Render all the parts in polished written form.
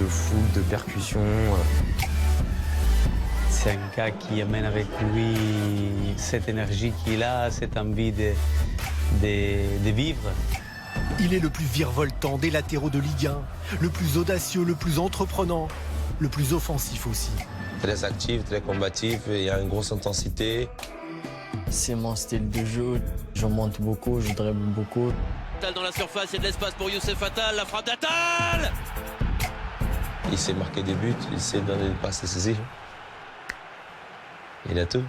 de foule, de percussion. C'est un gars qui amène avec lui cette énergie qu'il a, cette envie de vivre. Il est le plus virevoltant des latéraux de Ligue 1, le plus audacieux, le plus entreprenant, le plus offensif aussi. Très actif, très combatif, il y a une grosse intensité. C'est mon style de jeu, je monte beaucoup, je dribble beaucoup. Dans la surface, il y a de l'espace pour Youssef Attal, la frappe d'Attal. Il sait marquer des buts, il sait donner des passes décisives. Il a tout.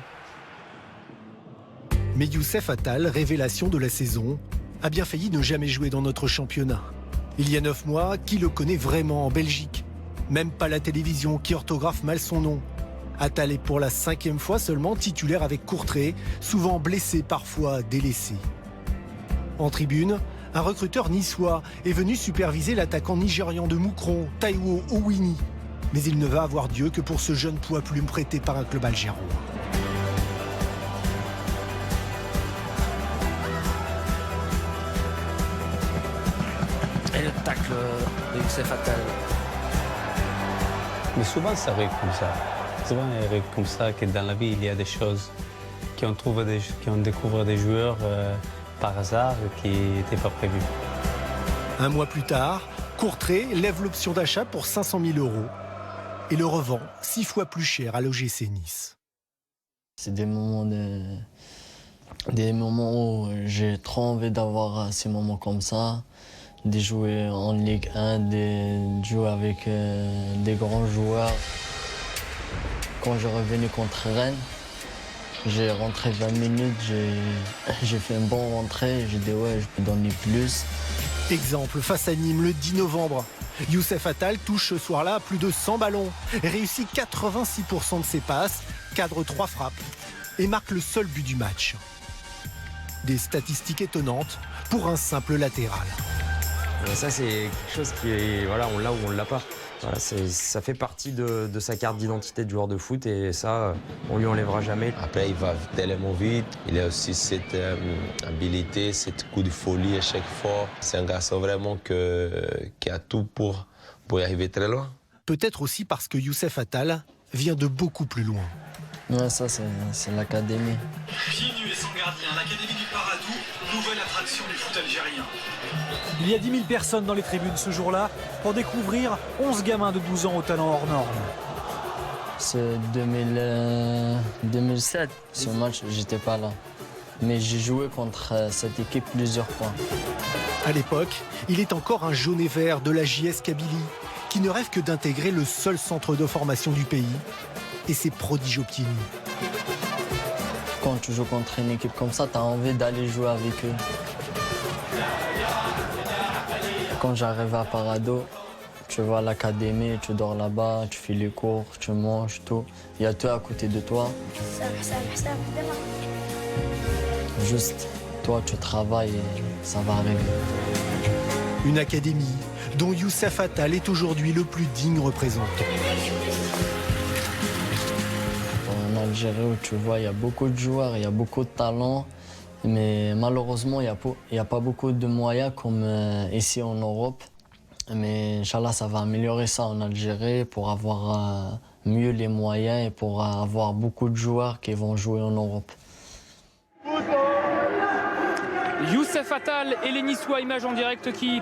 Mais Youssef Attal, révélation de la saison, a bien failli ne jamais jouer dans notre championnat. Il y a 9 mois, qui le connaît vraiment en Belgique? Même pas la télévision qui orthographe mal son nom. Attal est pour la 5e fois seulement titulaire avec Courtrai, souvent blessé, parfois délaissé. En tribune, un recruteur niçois est venu superviser l'attaquant nigérian de Moucron, Taiwo Owini. Mais il ne va avoir Dieu que pour ce jeune poids-plume prêté par un club algérois. Et le tacle de Youssef Attal. Mais souvent, ça arrive comme ça. Souvent, il arrive comme ça que dans la vie, il y a des choses qu'on découvre des joueurs par hasard qui n'étaient pas prévus. Un mois plus tard, Courtrai lève l'option d'achat pour 500 000 € et le revend 6 fois plus cher à l'OGC Nice. C'est des moments où j'ai trop envie d'avoir ces moments comme ça, de jouer en Ligue 1, de jouer avec des grands joueurs. Quand je revenais contre Rennes, j'ai rentré 20 minutes, j'ai fait un bon rentrée, j'ai dit ouais, je peux donner plus. Exemple face à Nîmes le 10 novembre. Youssef Attal touche ce soir-là plus de 100 ballons, réussit 86% de ses passes, cadre 3 frappes et marque le seul but du match. Des statistiques étonnantes pour un simple latéral. Ça, c'est quelque chose qui est, voilà, on l'a ou on ne l'a pas. Voilà, ça fait partie de sa carte d'identité de joueur de foot et ça, on lui enlèvera jamais. Après, il va tellement vite. Il a aussi cette habilité, cette coup de folie à chaque fois. C'est un garçon vraiment qui a tout pour y arriver très loin. Peut-être aussi parce que Youssef Attal vient de beaucoup plus loin. Ouais, ça, c'est l'académie. Pieds nus et sans gardien, l'académie du Paradou, nouvelle attraction du foot algérien. Il y a 10 000 personnes dans les tribunes ce jour-là pour découvrir 11 gamins de 12 ans au talent hors norme. C'est 2007, ce match, j'étais pas là. Mais j'ai joué contre cette équipe plusieurs fois. À l'époque, il est encore un jaune et vert de la JS Kabylie, qui ne rêve que d'intégrer le seul centre de formation du pays et ses prodiges aux pieds nus. Quand tu joues contre une équipe comme ça, tu as envie d'aller jouer avec eux. Quand j'arrive à Parado, tu vas à l'académie, tu dors là-bas, tu fais les cours, tu manges, tout. Il y a tout à côté de toi. Juste, toi, tu travailles et ça va arriver. Une académie dont Youssef Attal est aujourd'hui le plus digne représentant. En Algérie, où tu vois, il y a beaucoup de joueurs, il y a beaucoup de talents. Mais malheureusement, il n'y a pas beaucoup de moyens comme ici en Europe. Mais Inch'Allah, ça va améliorer ça en Algérie pour avoir mieux les moyens et pour avoir beaucoup de joueurs qui vont jouer en Europe. Youssef Attal et les Niçois, image en direct qui...